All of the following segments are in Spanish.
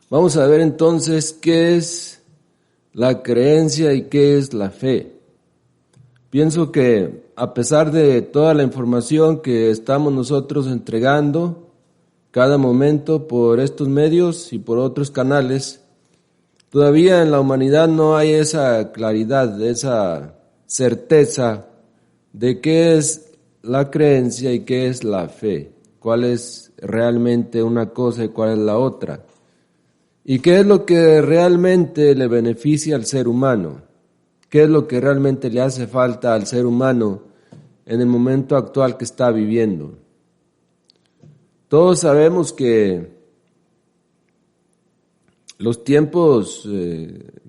Vamos a ver entonces qué es la creencia y qué es la fe. Pienso que a pesar de toda la información que estamos nosotros entregando cada momento por estos medios y por otros canales, todavía en la humanidad no hay esa claridad, esa certeza de qué es la creencia y qué es la fe, cuál es realmente una cosa y cuál es la otra, y qué es lo que realmente le beneficia al ser humano, qué es lo que realmente le hace falta al ser humano en el momento actual que está viviendo. Todos sabemos que los tiempos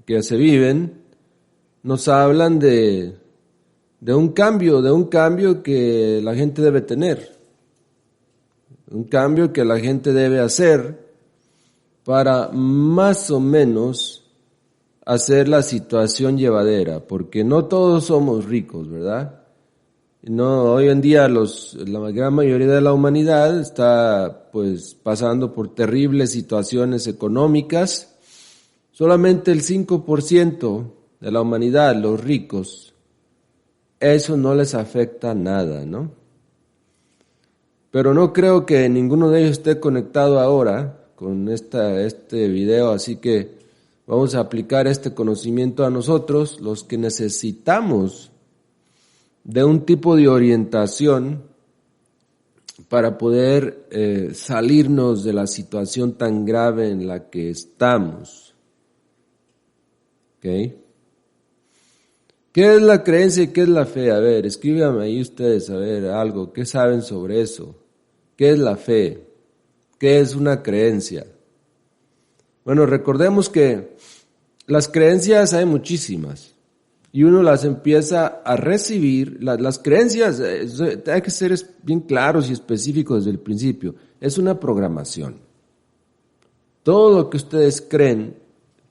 que se viven nos hablan de un cambio que la gente debe tener, un cambio que la gente debe hacer para más o menos hacer la situación llevadera, porque no todos somos ricos, ¿verdad? No, hoy en día la gran mayoría de la humanidad está pues pasando por terribles situaciones económicas. Solamente el 5% de la humanidad, los ricos, eso no les afecta nada, ¿no? Pero no creo que ninguno de ellos esté conectado ahora con este video, así que vamos a aplicar este conocimiento a nosotros, los que necesitamos de un tipo de orientación para poder salirnos de la situación tan grave en la que estamos. ¿Ok? ¿Qué es la creencia y qué es la fe? A ver, escríbanme ahí ustedes, a ver, algo, ¿qué saben sobre eso? ¿Qué es la fe? ¿Qué es una creencia? Bueno, recordemos que las creencias hay muchísimas y uno las empieza a recibir. Las creencias, hay que ser bien claros y específicos desde el principio, es una programación. Todo lo que ustedes creen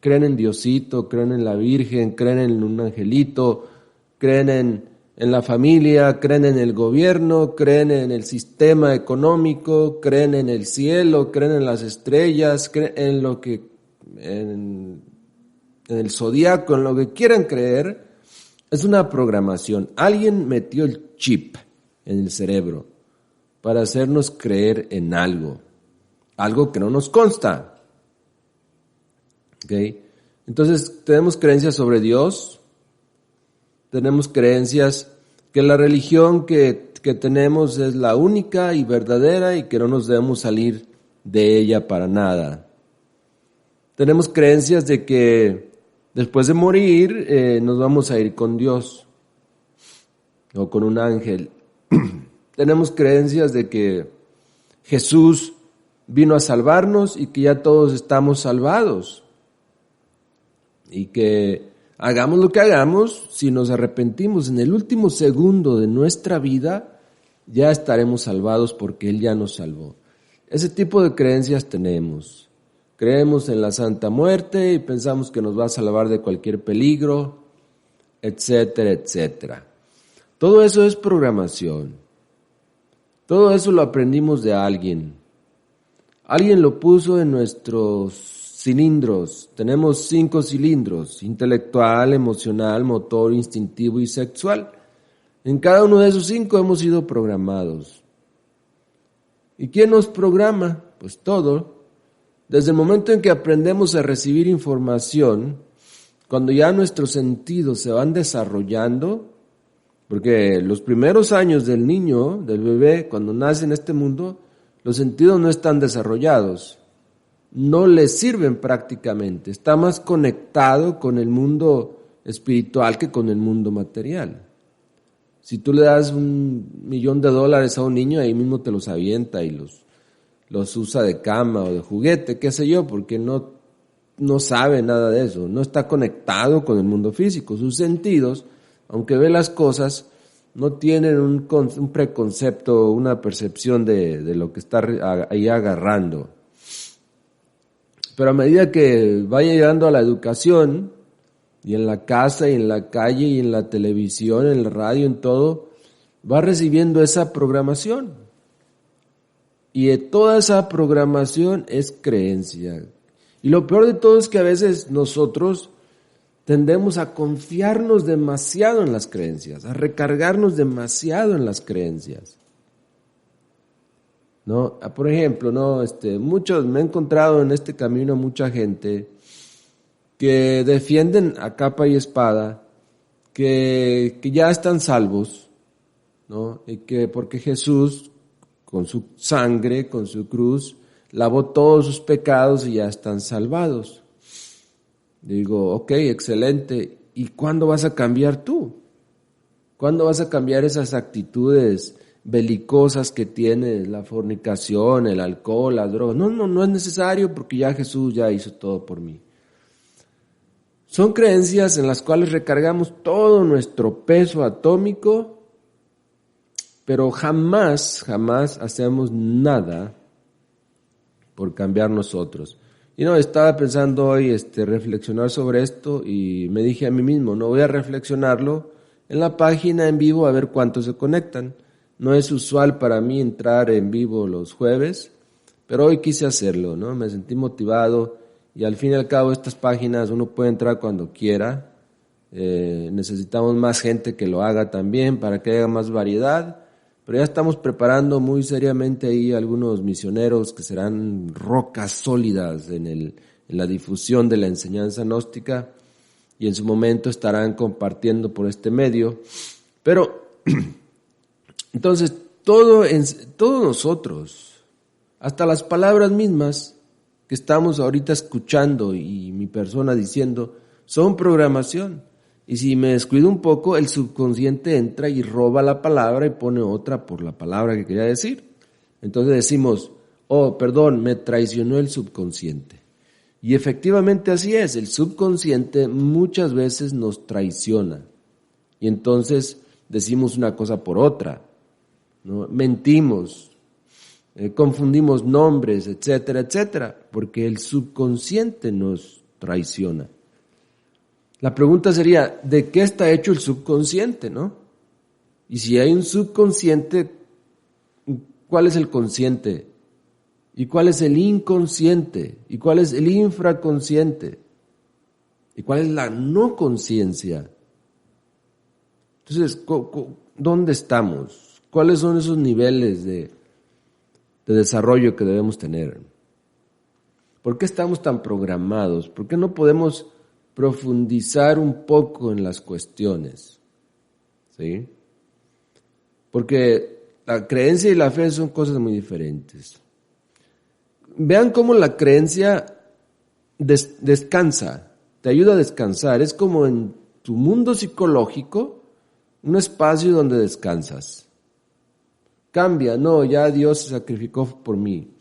en Diosito, creen en la Virgen, creen en un angelito, creen en la familia, creen en el gobierno, creen en el sistema económico, creen en el cielo, creen en las estrellas, creen en el zodiaco, en lo que quieran creer, es una programación. Alguien metió el chip en el cerebro para hacernos creer en algo que no nos consta. ¿Okay? Entonces, tenemos creencias sobre Dios, tenemos creencias que la religión que tenemos es la única y verdadera y que no nos debemos salir de ella para nada. Tenemos creencias de que después de morir nos vamos a ir con Dios o con un ángel. Tenemos creencias de que Jesús vino a salvarnos y que ya todos estamos salvados. Y que hagamos lo que hagamos, si nos arrepentimos en el último segundo de nuestra vida, ya estaremos salvados porque Él ya nos salvó. Ese tipo de creencias tenemos. Creemos en la Santa Muerte y pensamos que nos va a salvar de cualquier peligro, etcétera, etcétera. Todo eso es programación. Todo eso lo aprendimos de alguien. Alguien lo puso en nuestros cilindros. Tenemos 5 cilindros: intelectual, emocional, motor, instintivo y sexual. En cada uno de esos 5 hemos sido programados. ¿Y quién nos programa? Pues todo. Desde el momento en que aprendemos a recibir información, cuando ya nuestros sentidos se van desarrollando, porque los primeros años del niño, del bebé, cuando nace en este mundo, los sentidos no están desarrollados. No le sirven prácticamente, está más conectado con el mundo espiritual que con el mundo material. Si tú le das $1,000,000 a un niño, ahí mismo te los avienta y los usa de cama o de juguete, qué sé yo, porque no sabe nada de eso, no está conectado con el mundo físico. Sus sentidos, aunque ve las cosas, no tienen un preconcepto, una percepción de lo que está ahí agarrando. Pero a medida que vaya llegando a la educación, y en la casa, y en la calle, y en la televisión, en el radio, en todo, va recibiendo esa programación. Y toda esa programación es creencia. Y lo peor de todo es que a veces nosotros tendemos a confiarnos demasiado en las creencias, a recargarnos demasiado en las creencias. ¿No? Por ejemplo, ¿no? Me he encontrado en este camino mucha gente que defienden a capa y espada que ya están salvos, ¿no? Y que porque Jesús, con su sangre, con su cruz, lavó todos sus pecados y ya están salvados. Digo, ok, excelente. ¿Y cuándo vas a cambiar tú? ¿Cuándo vas a cambiar esas actitudes belicosas que tienes, la fornicación, el alcohol, las drogas? No es necesario porque ya Jesús ya hizo todo por mí. Son creencias en las cuales recargamos todo nuestro peso atómico, pero jamás hacemos nada por cambiar nosotros. Y no, estaba pensando hoy reflexionar sobre esto y me dije a mí mismo, no voy a reflexionarlo en la página en vivo a ver cuántos se conectan. No es usual para mí entrar en vivo los jueves, pero hoy quise hacerlo, ¿no? Me sentí motivado y al fin y al cabo estas páginas uno puede entrar cuando quiera. Necesitamos más gente que lo haga también para que haya más variedad. Pero ya estamos preparando muy seriamente ahí algunos misioneros que serán rocas sólidas en la difusión de la enseñanza gnóstica y en su momento estarán compartiendo por este medio. Pero, entonces, todos nosotros, hasta las palabras mismas que estamos ahorita escuchando y mi persona diciendo, son programación. Y si me descuido un poco, el subconsciente entra y roba la palabra y pone otra por la palabra que quería decir. Entonces decimos, oh, perdón, me traicionó el subconsciente. Y efectivamente así es, el subconsciente muchas veces nos traiciona. Y entonces decimos una cosa por otra, ¿no? Mentimos, confundimos nombres, etcétera, etcétera, porque el subconsciente nos traiciona. La pregunta sería, ¿de qué está hecho el subconsciente, no? Y si hay un subconsciente, ¿cuál es el consciente? ¿Y cuál es el inconsciente? ¿Y cuál es el infraconsciente? ¿Y cuál es la no conciencia? Entonces, ¿dónde estamos? ¿Cuáles son esos niveles de desarrollo que debemos tener? ¿Por qué estamos tan programados? ¿Por qué no podemos profundizar un poco en las cuestiones? ¿Sí? Porque la creencia y la fe son cosas muy diferentes. Vean cómo la creencia descansa, te ayuda a descansar. Es como en tu mundo psicológico, un espacio donde descansas. Cambia, no, ya Dios se sacrificó por mí.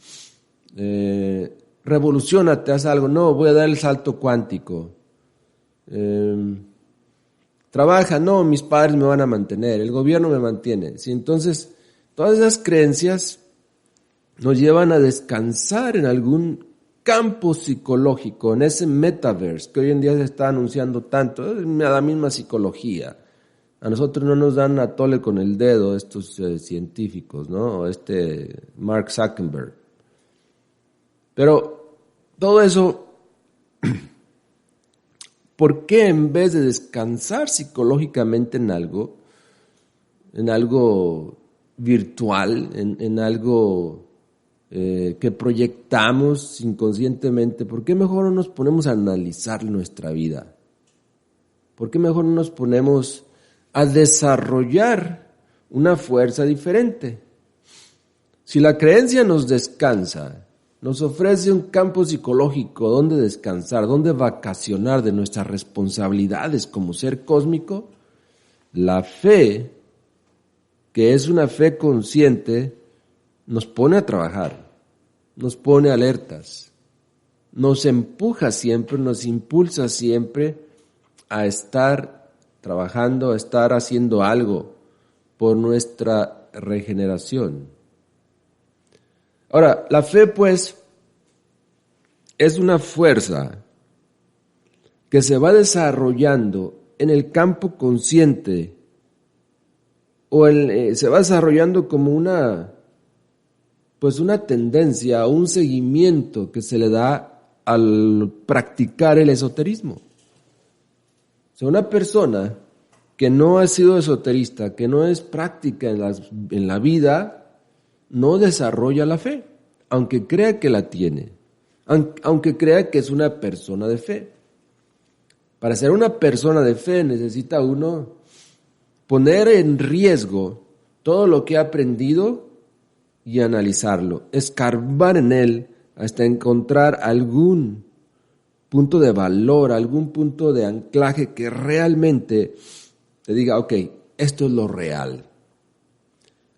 Revoluciónate, haz algo. No, voy a dar el salto cuántico. Trabaja, no, mis padres me van a mantener, el gobierno me mantiene. ¿Sí? Entonces, todas esas creencias nos llevan a descansar en algún campo psicológico, en ese metaverse que hoy en día se está anunciando tanto, es la misma psicología. A nosotros no nos dan a tole con el dedo estos científicos, ¿no? O Mark Zuckerberg. Pero todo eso, ¿por qué en vez de descansar psicológicamente en algo virtual, en algo que proyectamos inconscientemente, ¿por qué mejor no nos ponemos a analizar nuestra vida? ¿Por qué mejor no nos ponemos a desarrollar una fuerza diferente? Si la creencia nos descansa, nos ofrece un campo psicológico donde descansar, donde vacacionar de nuestras responsabilidades como ser cósmico, la fe, que es una fe consciente, nos pone a trabajar, nos pone alertas, nos empuja siempre, nos impulsa siempre a estar trabajando, a estar haciendo algo por nuestra regeneración. Ahora, la fe, pues, es una fuerza que se va desarrollando en el campo consciente o se va desarrollando como una tendencia o un seguimiento que se le da al practicar el esoterismo. O sea, una persona que no ha sido esoterista, que no es práctica en la vida, no desarrolla la fe, aunque crea que la tiene, aunque crea que es una persona de fe. Para ser una persona de fe necesita uno poner en riesgo todo lo que ha aprendido y analizarlo, escarbar en él hasta encontrar algún punto de valor, algún punto de anclaje que realmente te diga, ok, esto es lo real.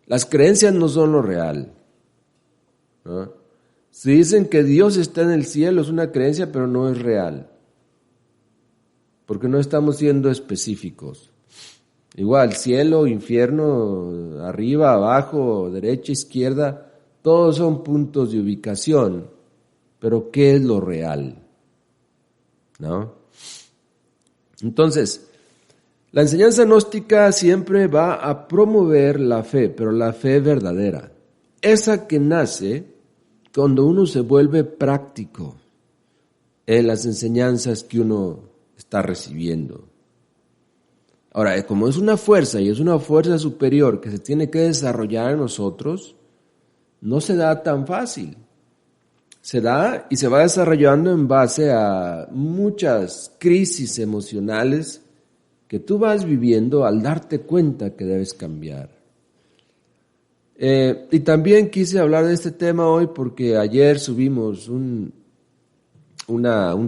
Las creencias no son lo real, ¿no? Si dicen que Dios está en el cielo, es una creencia, pero no es real, porque no estamos siendo específicos. Igual, cielo, infierno, arriba, abajo, derecha, izquierda, todos son puntos de ubicación, pero ¿qué es lo real? ¿No? Entonces, la enseñanza gnóstica siempre va a promover la fe, pero la fe verdadera, esa que nace cuando uno se vuelve práctico en las enseñanzas que uno está recibiendo. Ahora, como es una fuerza y es una fuerza superior que se tiene que desarrollar en nosotros, no se da tan fácil. Se da y se va desarrollando en base a muchas crisis emocionales que tú vas viviendo al darte cuenta que debes cambiar. Y también quise hablar de este tema hoy porque ayer subimos un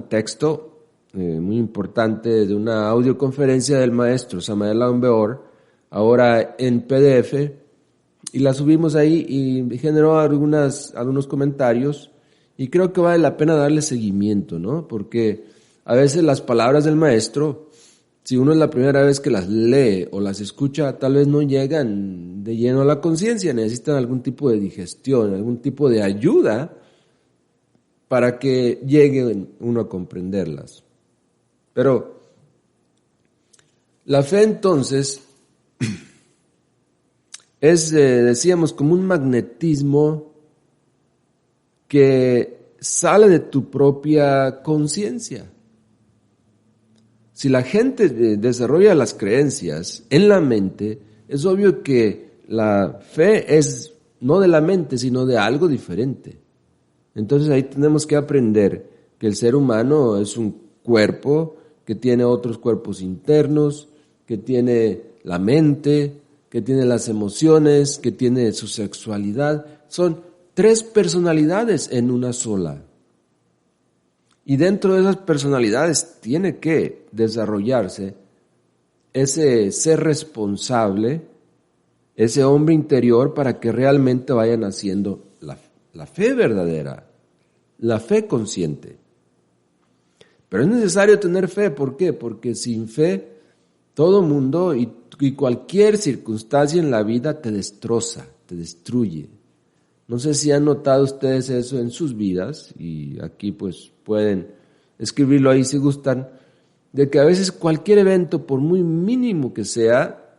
texto muy importante de una audioconferencia del maestro Samael Aun Weor, ahora en PDF, y la subimos ahí y generó algunos comentarios, y creo que vale la pena darle seguimiento, ¿no? Porque a veces las palabras del maestro, si uno es la primera vez que las lee o las escucha, tal vez no llegan de lleno a la conciencia, necesitan algún tipo de digestión, algún tipo de ayuda para que llegue uno a comprenderlas. Pero la fe entonces es, decíamos, como un magnetismo que sale de tu propia conciencia. Si la gente desarrolla las creencias en la mente, es obvio que la fe es no de la mente, sino de algo diferente. Entonces ahí tenemos que aprender que el ser humano es un cuerpo que tiene otros cuerpos internos, que tiene la mente, que tiene las emociones, que tiene su sexualidad. Son 3 personalidades en una sola. Y dentro de esas personalidades tiene que desarrollarse ese ser responsable, ese hombre interior para que realmente vayan haciendo la fe verdadera, la fe consciente. Pero es necesario tener fe, ¿por qué? Porque sin fe todo mundo y cualquier circunstancia en la vida te destroza, te destruye. No sé si han notado ustedes eso en sus vidas, y aquí pues pueden escribirlo ahí si gustan, de que a veces cualquier evento, por muy mínimo que sea,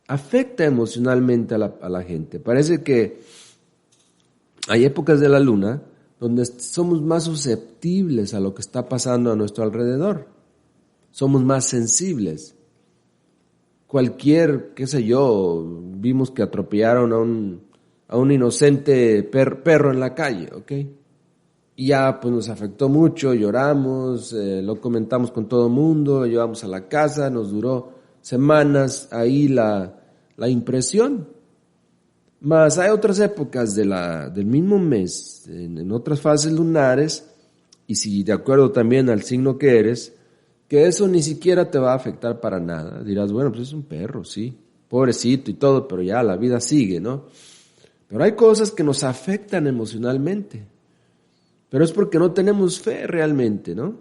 afecta emocionalmente a la gente. Parece que hay épocas de la luna donde somos más susceptibles a lo que está pasando a nuestro alrededor. Somos más sensibles. Cualquier, qué sé yo, vimos que atropellaron a un inocente perro en la calle, ¿ok? Y ya pues nos afectó mucho, lloramos, lo comentamos con todo el mundo, lo llevamos a la casa, nos duró semanas ahí la impresión. Mas hay otras épocas del mismo mes, en otras fases lunares, y si de acuerdo también al signo que eres, que eso ni siquiera te va a afectar para nada. Dirás, bueno, pues es un perro, sí, pobrecito y todo, pero ya la vida sigue, ¿no? Pero hay cosas que nos afectan emocionalmente, pero es porque no tenemos fe realmente, ¿no?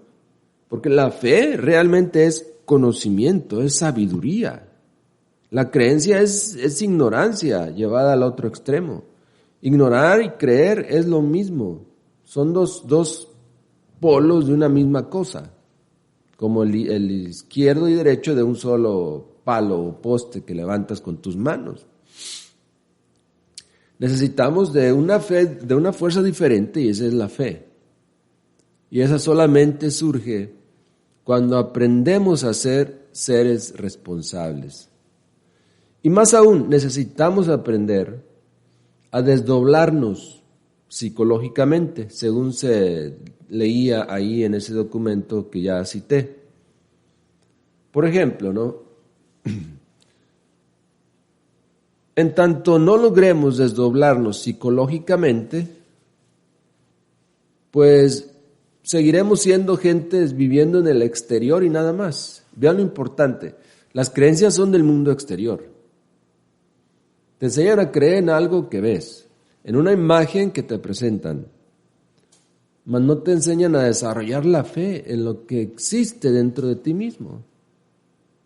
Porque la fe realmente es conocimiento, es sabiduría. La creencia es ignorancia llevada al otro extremo. Ignorar y creer es lo mismo. Son dos polos de una misma cosa, como el izquierdo y derecho de un solo palo o poste que levantas con tus manos. Necesitamos de una fe, de una fuerza diferente, y esa es la fe. Y esa solamente surge cuando aprendemos a ser seres responsables. Y más aún, necesitamos aprender a desdoblarnos psicológicamente, según se leía ahí en ese documento que ya cité. Por ejemplo, ¿no? En tanto no logremos desdoblarnos psicológicamente, pues seguiremos siendo gentes viviendo en el exterior y nada más. Vean lo importante, las creencias son del mundo exterior. Te enseñan a creer en algo que ves, en una imagen que te presentan, mas no te enseñan a desarrollar la fe en lo que existe dentro de ti mismo.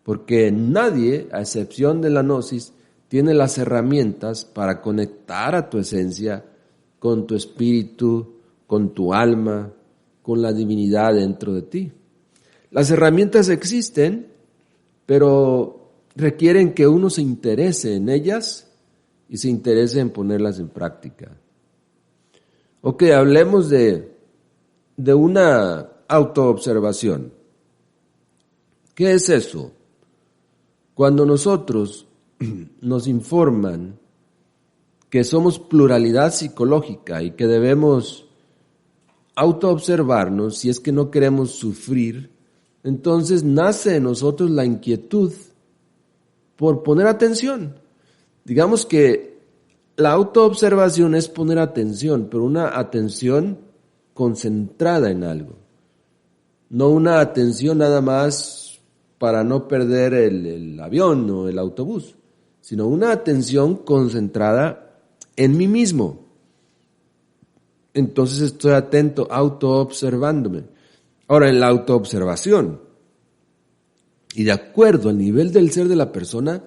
Porque nadie, a excepción de la gnosis, tiene las herramientas para conectar a tu esencia con tu espíritu, con tu alma, con la divinidad dentro de ti. Las herramientas existen, pero requieren que uno se interese en ellas y se interese en ponerlas en práctica. Ok, hablemos de una autoobservación. ¿Qué es eso? Cuando nosotros nos informan que somos pluralidad psicológica y que debemos autoobservarnos si es que no queremos sufrir, entonces nace en nosotros la inquietud por poner atención. Digamos que la autoobservación es poner atención, pero una atención concentrada en algo. No una atención nada más para no perder el avión o el autobús, sino una atención concentrada en mí mismo. Entonces estoy atento, autoobservándome. Ahora, en la autoobservación, y de acuerdo al nivel del ser de la persona,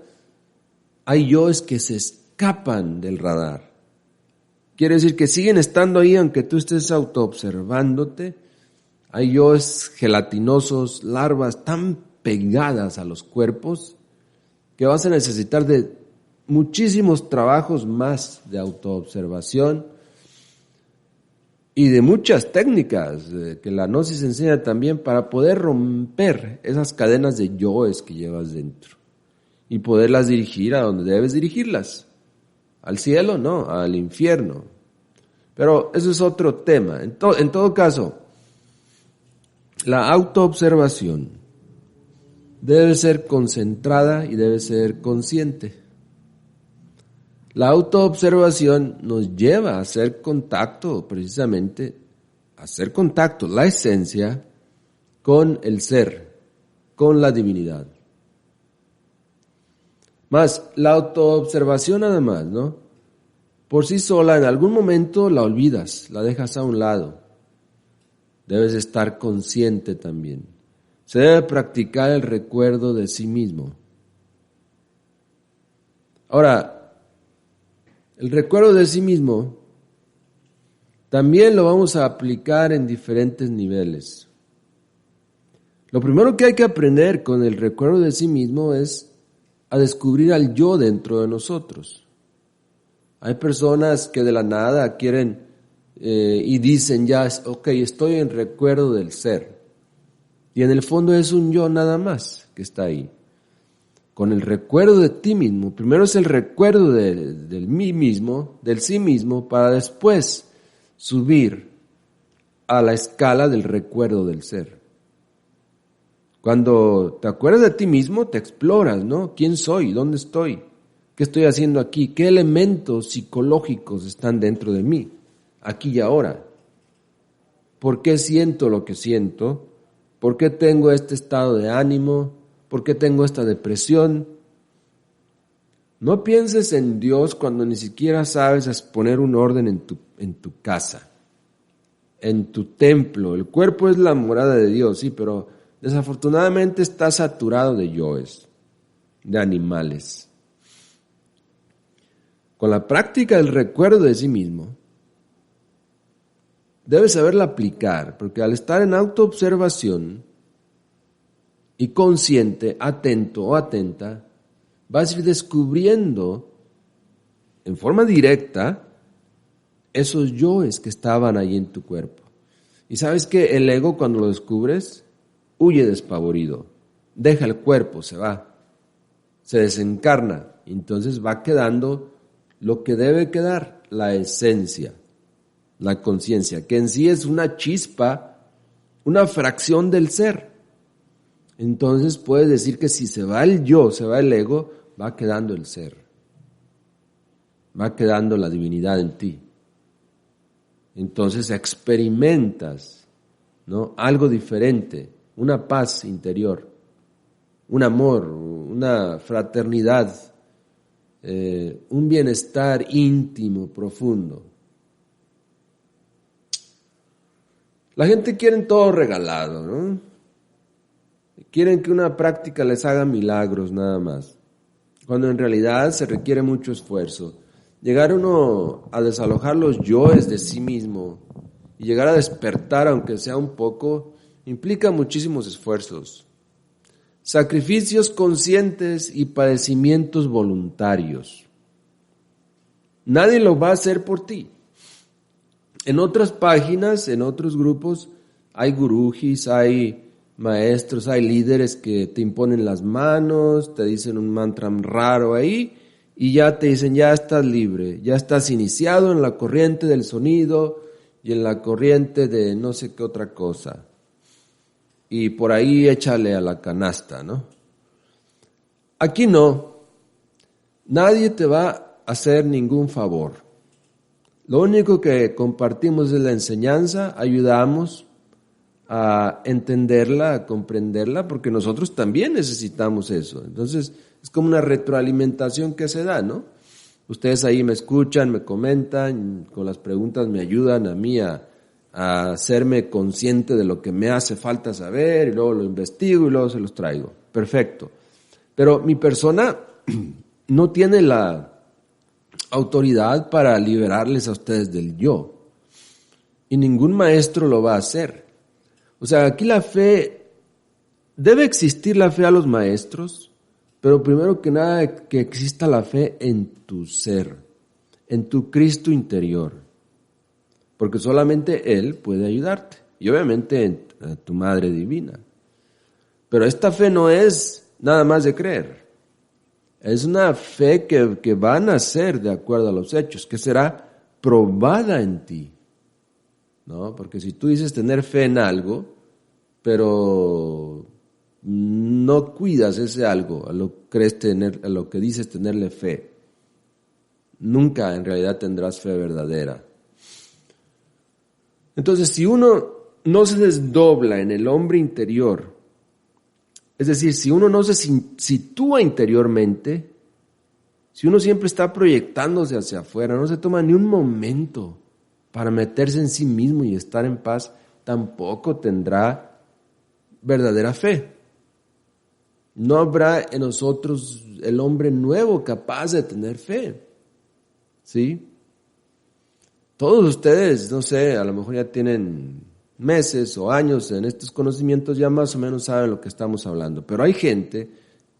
hay yoes que se escapan del radar. Quiere decir que siguen estando ahí aunque tú estés autoobservándote. Hay yoes gelatinosos, larvas tan pegadas a los cuerpos que vas a necesitar de muchísimos trabajos más de autoobservación y de muchas técnicas que la gnosis enseña también para poder romper esas cadenas de yoes que llevas dentro y poderlas dirigir a donde debes dirigirlas. Al cielo, no, al infierno. Pero eso es otro tema. En todo caso, la autoobservación debe ser concentrada y debe ser consciente. La autoobservación nos lleva a hacer contacto, precisamente, a hacer contacto, la esencia, con el ser, con la divinidad. Más, la autoobservación nada más, ¿no? Por sí sola, en algún momento la olvidas, la dejas a un lado. Debes estar consciente también. Se debe practicar el recuerdo de sí mismo. Ahora, el recuerdo de sí mismo también lo vamos a aplicar en diferentes niveles. Lo primero que hay que aprender con el recuerdo de sí mismo es a descubrir al yo dentro de nosotros. Hay personas que de la nada quieren y dicen ya, ok, estoy en recuerdo del ser. Y en el fondo es un yo nada más que está ahí. Con el recuerdo de ti mismo, primero es el recuerdo del mí mismo, del sí mismo, para después subir a la escala del recuerdo del ser. Cuando te acuerdas de ti mismo, te exploras, ¿no? ¿Quién soy? ¿Dónde estoy? ¿Qué estoy haciendo aquí? ¿Qué elementos psicológicos están dentro de mí, aquí y ahora? ¿Por qué siento lo que siento? ¿Por qué tengo este estado de ánimo? ¿Por qué tengo esta depresión? No pienses en Dios cuando ni siquiera sabes poner un orden en tu casa, en tu templo. El cuerpo es la morada de Dios, sí, pero desafortunadamente está saturado de yoes, de animales. Con la práctica del recuerdo de sí mismo, debes saberla aplicar, porque al estar en autoobservación y consciente, atento o atenta, vas a ir descubriendo en forma directa esos yoes que estaban ahí en tu cuerpo. Y sabes que el ego, cuando lo descubres, huye despavorido, deja el cuerpo, se va, se desencarna, y entonces va quedando lo que debe quedar, la esencia, la conciencia, que en sí es una chispa, una fracción del ser. Entonces puedes decir que si se va el yo, se va el ego, va quedando el ser, va quedando la divinidad en ti. Entonces experimentas, ¿no?, algo diferente, una paz interior, un amor, una fraternidad, un bienestar íntimo, profundo. La gente quiere todo regalado, ¿no? Quieren que una práctica les haga milagros nada más, cuando en realidad se requiere mucho esfuerzo. Llegar uno a desalojar los yoes de sí mismo y llegar a despertar, aunque sea un poco, implica muchísimos esfuerzos, sacrificios conscientes y padecimientos voluntarios. Nadie lo va a hacer por ti. En otras páginas, en otros grupos, hay gurujis, hay maestros, hay líderes que te imponen las manos, te dicen un mantra raro ahí y ya te dicen, ya estás libre, ya estás iniciado en la corriente del sonido y en la corriente de no sé qué otra cosa. Y por ahí échale a la canasta, ¿no? Aquí no. Nadie te va a hacer ningún favor. Lo único que compartimos es la enseñanza, ayudamos a entenderla, a comprenderla, porque nosotros también necesitamos eso. Entonces, es como una retroalimentación que se da, ¿no? Ustedes ahí me escuchan, me comentan, con las preguntas me ayudan a mí a hacerme consciente de lo que me hace falta saber, y luego lo investigo y luego se los traigo. Perfecto. Pero mi persona no tiene la autoridad para liberarles a ustedes del yo. Y ningún maestro lo va a hacer. O sea, aquí la fe, debe existir la fe a los maestros, pero primero que nada que exista la fe en tu ser, en tu Cristo interior, porque solamente Él puede ayudarte, y obviamente en tu Madre Divina. Pero esta fe no es nada más de creer, es una fe que va a nacer de acuerdo a los hechos, que será probada en ti, ¿no? Porque si tú dices tener fe en algo, pero no cuidas ese algo, a lo que dices tenerle fe, nunca en realidad tendrás fe verdadera. Entonces, si uno no se desdobla en el hombre interior, es decir, si uno no se sitúa interiormente, si uno siempre está proyectándose hacia afuera, no se toma ni un momento para meterse en sí mismo y estar en paz, tampoco tendrá verdadera fe. No habrá en nosotros el hombre nuevo capaz de tener fe. ¿Sí? Todos ustedes, no sé, a lo mejor ya tienen meses o años en estos conocimientos, ya más o menos saben lo que estamos hablando. Pero hay gente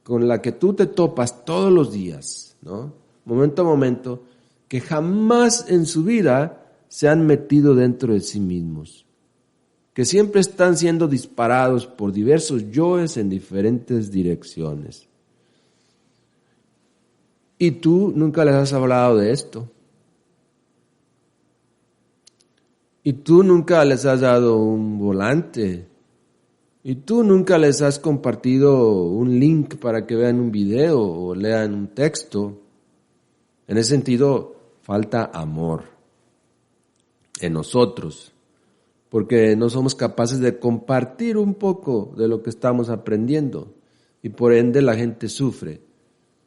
con la que tú te topas todos los días, ¿no? Momento a momento, que jamás en su vida se han metido dentro de sí mismos, que siempre están siendo disparados por diversos yoes en diferentes direcciones. Y tú nunca les has hablado de esto. Y tú nunca les has dado un volante. Y tú nunca les has compartido un link para que vean un video o lean un texto. En ese sentido, falta amor en nosotros, porque no somos capaces de compartir un poco de lo que estamos aprendiendo y por ende la gente sufre.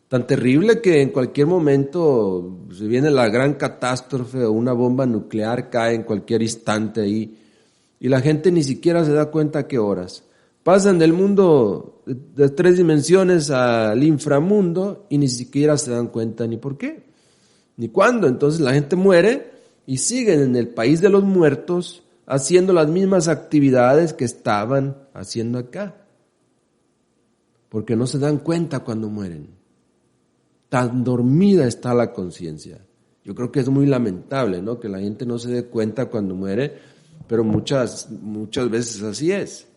Tan terrible que en cualquier momento se viene la gran catástrofe o una bomba nuclear cae en cualquier instante ahí y la gente ni siquiera se da cuenta a qué horas. Pasan del mundo de 3 dimensiones al inframundo y ni siquiera se dan cuenta ni por qué, ni cuándo. Entonces la gente muere y siguen en el país de los muertos haciendo las mismas actividades que estaban haciendo acá, porque no se dan cuenta cuando mueren. Tan dormida está la conciencia. Yo creo que es muy lamentable, ¿no?, que la gente no se dé cuenta cuando muere, pero muchas veces así es.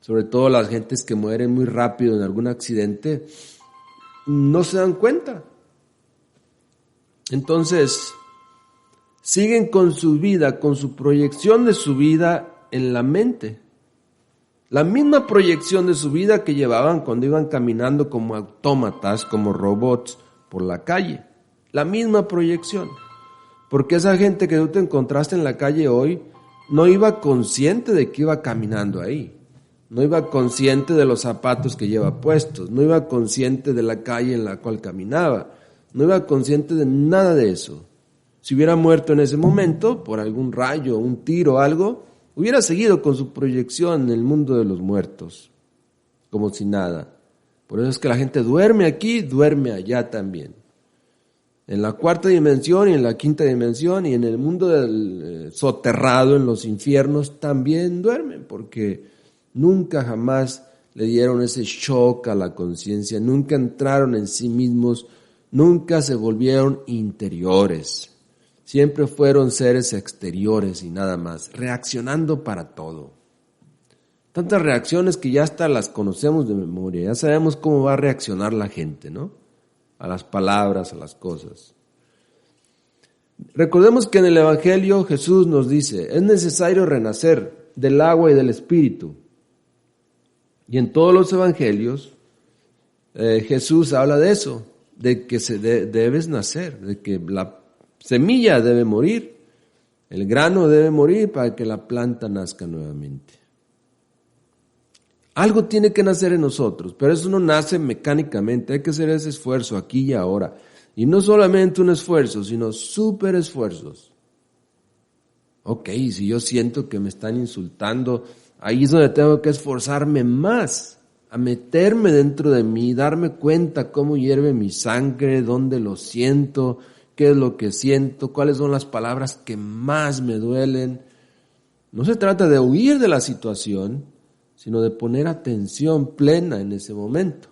Sobre todo las gentes que mueren muy rápido en algún accidente, no se dan cuenta. Entonces, siguen con su vida, con su proyección de su vida en la mente. La misma proyección de su vida que llevaban cuando iban caminando como autómatas, como robots por la calle. La misma proyección. Porque esa gente que tú te encontraste en la calle hoy no iba consciente de que iba caminando ahí. No iba consciente de los zapatos que lleva puestos. No iba consciente de la calle en la cual caminaba. No iba consciente de nada de eso. Si hubiera muerto en ese momento, por algún rayo, un tiro o algo, hubiera seguido con su proyección en el mundo de los muertos, como si nada. Por eso es que la gente duerme aquí, duerme allá también. En la cuarta dimensión y en la quinta dimensión y en el mundo del soterrado, en los infiernos, también duermen, porque nunca jamás le dieron ese shock a la conciencia, nunca entraron en sí mismos, nunca se volvieron interiores. Siempre fueron seres exteriores y nada más, reaccionando para todo. Tantas reacciones que ya hasta las conocemos de memoria, ya sabemos cómo va a reaccionar la gente, ¿no? A las palabras, a las cosas. Recordemos que en el Evangelio Jesús nos dice, es necesario renacer del agua y del Espíritu. Y en todos los Evangelios Jesús habla de eso, de que debes nacer, de que la semilla debe morir, el grano debe morir para que la planta nazca nuevamente. Algo tiene que nacer en nosotros, pero eso no nace mecánicamente, hay que hacer ese esfuerzo aquí y ahora. Y no solamente un esfuerzo, sino súper esfuerzos. Ok, si yo siento que me están insultando, ahí es donde tengo que esforzarme más, a meterme dentro de mí, darme cuenta cómo hierve mi sangre, dónde lo siento, qué es lo que siento, cuáles son las palabras que más me duelen. No se trata de huir de la situación, sino de poner atención plena en ese momento.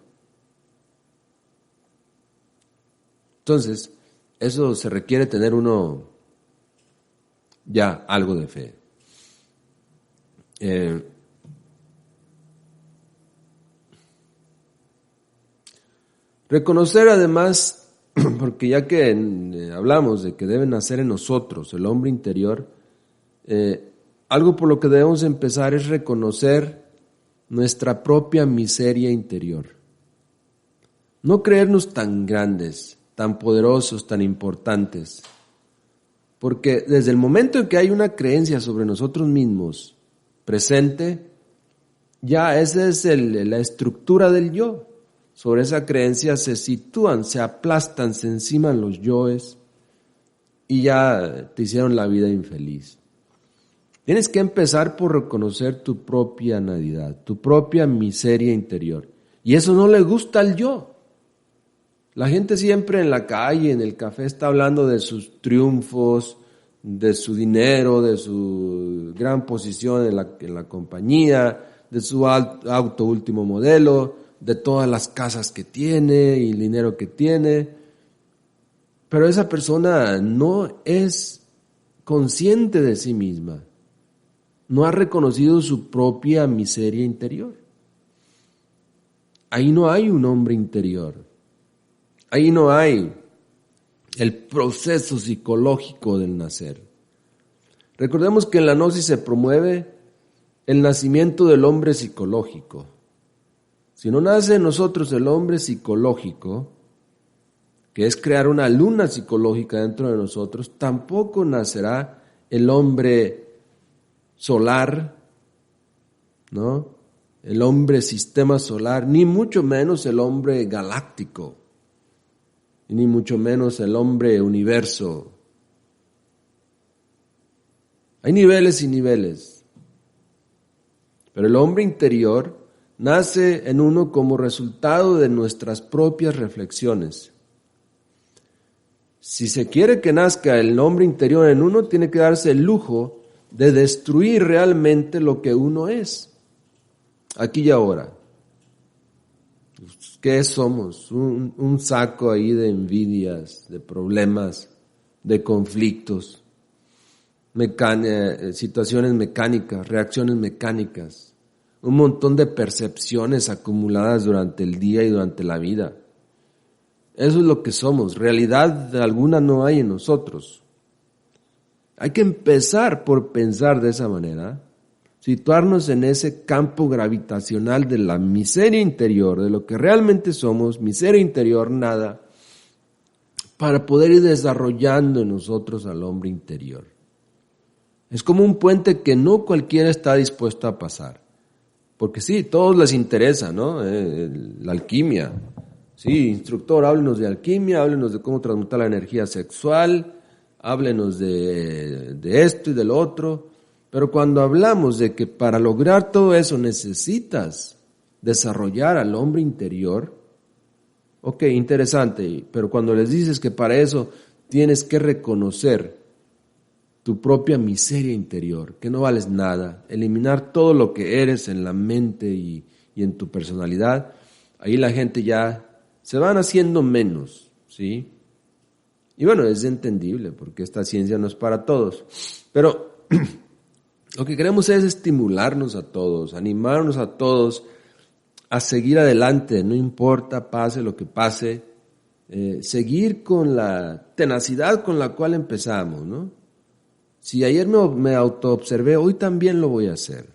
Entonces, eso se requiere tener uno ya algo de fe. Reconocer además, porque ya que hablamos de que debe nacer en nosotros el hombre interior, algo por lo que debemos empezar es reconocer nuestra propia miseria interior. No creernos tan grandes, tan poderosos, tan importantes, porque desde el momento en que hay una creencia sobre nosotros mismos presente, ya esa es la estructura del yo. Sobre esa creencia se sitúan, se aplastan, se enciman los yoes y ya te hicieron la vida infeliz. Tienes que empezar por reconocer tu propia nadidad, tu propia miseria interior. Y eso no le gusta al yo. La gente siempre en la calle, en el café, está hablando de sus triunfos, de su dinero, de su gran posición en la compañía, de su auto último modelo, de todas las casas que tiene y el dinero que tiene. Pero esa persona no es consciente de sí misma. No ha reconocido su propia miseria interior. Ahí no hay un hombre interior. Ahí no hay el proceso psicológico del nacer. Recordemos que en la gnosis se promueve el nacimiento del hombre psicológico. Si no nace en nosotros el hombre psicológico, que es crear una luna psicológica dentro de nosotros, tampoco nacerá el hombre solar, ¿no? El hombre sistema solar, ni mucho menos el hombre galáctico, ni mucho menos el hombre universo. Hay niveles y niveles, pero el hombre interior nace en uno como resultado de nuestras propias reflexiones. Si se quiere que nazca el hombre interior en uno, tiene que darse el lujo de destruir realmente lo que uno es, aquí y ahora. ¿Qué somos? Un saco ahí de envidias, de problemas, de conflictos, situaciones mecánicas, reacciones mecánicas, un montón de percepciones acumuladas durante el día y durante la vida. Eso es lo que somos. Realidad alguna no hay en nosotros. Hay que empezar por pensar de esa manera, situarnos en ese campo gravitacional de la miseria interior, de lo que realmente somos, miseria interior, nada, para poder ir desarrollando en nosotros al hombre interior. Es como un puente que no cualquiera está dispuesto a pasar. Porque sí, todos les interesa, ¿no? La alquimia. Sí, instructor, háblenos de alquimia, háblenos de cómo transmutar la energía sexual, háblenos de esto y del otro. Pero cuando hablamos de que para lograr todo eso necesitas desarrollar al hombre interior, ok, interesante, pero cuando les dices que para eso tienes que reconocer tu propia miseria interior, que no vales nada, eliminar todo lo que eres en la mente y en tu personalidad, ahí la gente ya se van haciendo menos, ¿sí? Y bueno, es entendible porque esta ciencia no es para todos, pero lo que queremos es estimularnos a todos, animarnos a todos a seguir adelante, no importa, pase lo que pase, seguir con la tenacidad con la cual empezamos, ¿no? Si ayer me autoobservé, hoy también lo voy a hacer.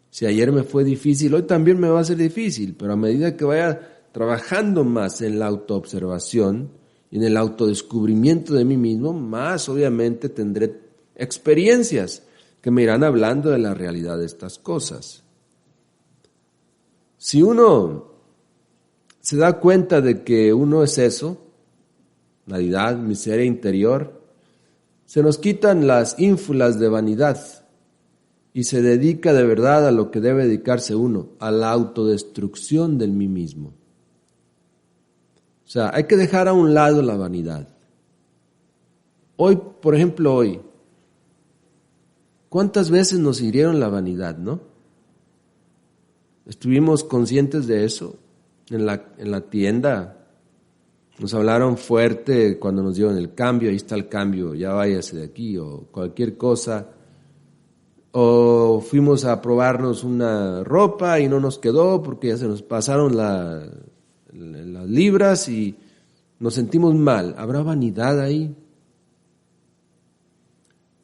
Si ayer me fue difícil, hoy también me va a ser difícil, pero a medida que vaya trabajando más en la autoobservación y en el autodescubrimiento de mí mismo, más obviamente tendré experiencias que me irán hablando de la realidad de estas cosas. Si uno se da cuenta de que uno es eso, vanidad, miseria interior, se nos quitan las ínfulas de vanidad y se dedica de verdad a lo que debe dedicarse uno, a la autodestrucción del mí mismo. O sea, hay que dejar a un lado la vanidad. Hoy, por ejemplo, hoy, ¿cuántas veces nos hirieron la vanidad, no? ¿Estuvimos conscientes de eso? En la tienda nos hablaron fuerte cuando nos dieron el cambio, ahí está el cambio, ya váyase de aquí, o cualquier cosa. O fuimos a probarnos una ropa y no nos quedó porque ya se nos pasaron las libras y nos sentimos mal. ¿Habrá vanidad ahí?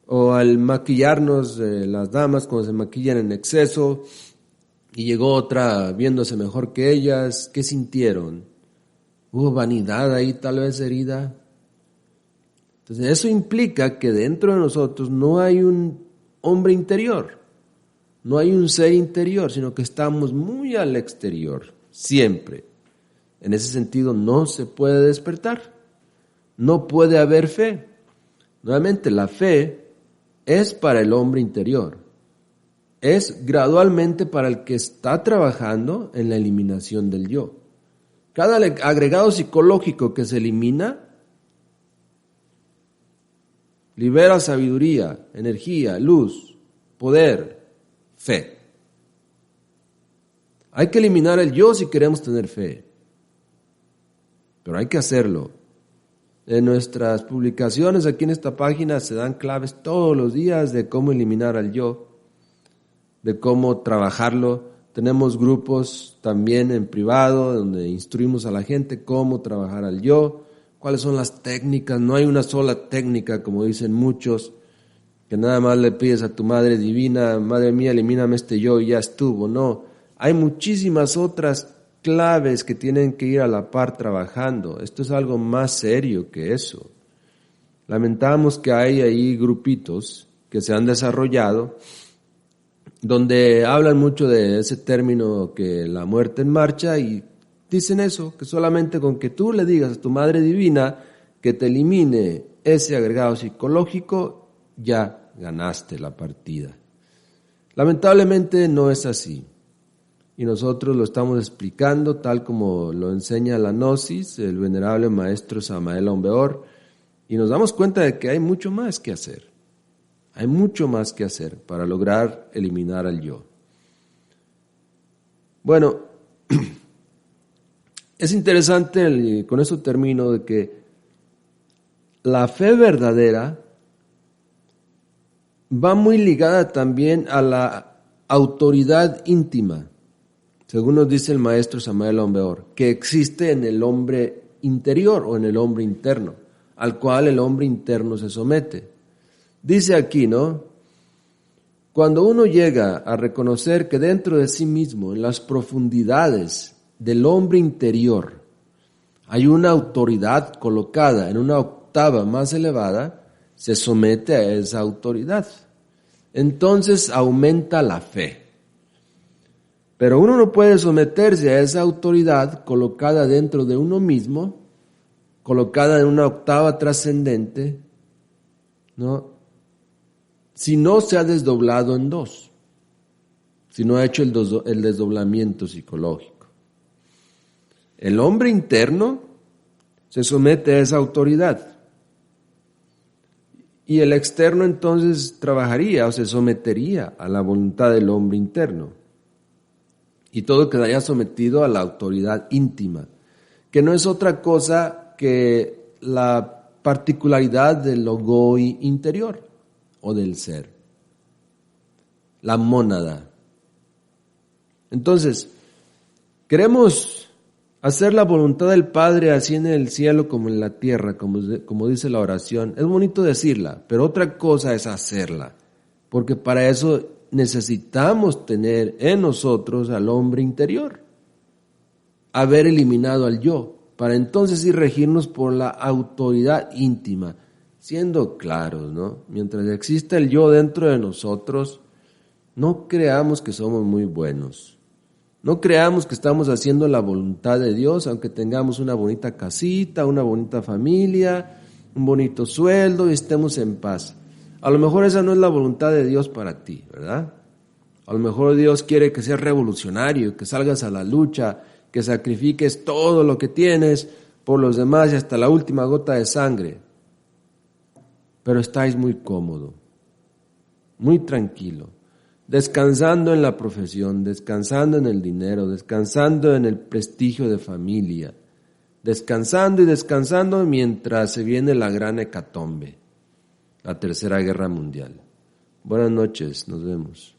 O al maquillarnos, las damas cuando se maquillan en exceso y llegó otra viéndose mejor que ellas, ¿qué sintieron? ¿Hubo vanidad ahí tal vez herida? Entonces eso implica que dentro de nosotros no hay un hombre interior, no hay un ser interior, sino que estamos muy al exterior, siempre. En ese sentido no se puede despertar, no puede haber fe. Nuevamente, la fe es para el hombre interior, es gradualmente para el que está trabajando en la eliminación del yo. Cada agregado psicológico que se elimina libera sabiduría, energía, luz, poder, fe. Hay que eliminar el yo si queremos tener fe, pero hay que hacerlo. En nuestras publicaciones aquí en esta página se dan claves todos los días de cómo eliminar al yo, de cómo trabajarlo. Tenemos grupos también en privado donde instruimos a la gente cómo trabajar al yo, cuáles son las técnicas. No hay una sola técnica, como dicen muchos, que nada más le pides a tu Madre Divina, Madre mía, elimíname este yo y ya estuvo. No, hay muchísimas otras claves que tienen que ir a la par trabajando. Esto es algo más serio que eso. Lamentamos que hay ahí grupitos que se han desarrollado donde hablan mucho de ese término que la muerte en marcha y dicen eso, que solamente con que tú le digas a tu Madre Divina que te elimine ese agregado psicológico, ya ganaste la partida. Lamentablemente no es así y nosotros lo estamos explicando tal como lo enseña la Gnosis, el venerable maestro Samael Aun Weor, y nos damos cuenta de que hay mucho más que hacer. Hay mucho más que hacer para lograr eliminar al yo. Bueno, es interesante, con eso termino, de que la fe verdadera va muy ligada también a la autoridad íntima, según nos dice el maestro Samael Aun Weor, que existe en el hombre interior o en el hombre interno, al cual el hombre interno se somete. Dice aquí, ¿no? Cuando uno llega a reconocer que dentro de sí mismo, en las profundidades del hombre interior, hay una autoridad colocada en una octava más elevada, se somete a esa autoridad. Entonces aumenta la fe. Pero uno no puede someterse a esa autoridad colocada dentro de uno mismo, colocada en una octava trascendente, ¿no? Si no se ha desdoblado en dos, si no ha hecho el desdoblamiento psicológico. El hombre interno se somete a esa autoridad y el externo entonces trabajaría o se sometería a la voluntad del hombre interno y todo quedaría sometido a la autoridad íntima, que no es otra cosa que la particularidad del logoi interior o del ser, la mónada. Entonces, queremos hacer la voluntad del Padre así en el cielo como en la tierra, como dice la oración. Es bonito decirla, pero otra cosa es hacerla, porque para eso necesitamos tener en nosotros al hombre interior, haber eliminado al yo, para entonces sí regirnos por la autoridad íntima, siendo claros, ¿no? Mientras exista el yo dentro de nosotros, no creamos que somos muy buenos. No creamos que estamos haciendo la voluntad de Dios, aunque tengamos una bonita casita, una bonita familia, un bonito sueldo y estemos en paz. A lo mejor esa no es la voluntad de Dios para ti, ¿verdad? A lo mejor Dios quiere que seas revolucionario, que salgas a la lucha, que sacrifiques todo lo que tienes por los demás y hasta la última gota de sangre. Pero estáis muy cómodo, muy tranquilo, descansando en la profesión, descansando en el dinero, descansando en el prestigio de familia, descansando y descansando mientras se viene la gran hecatombe, la Tercera Guerra Mundial. Buenas noches, nos vemos.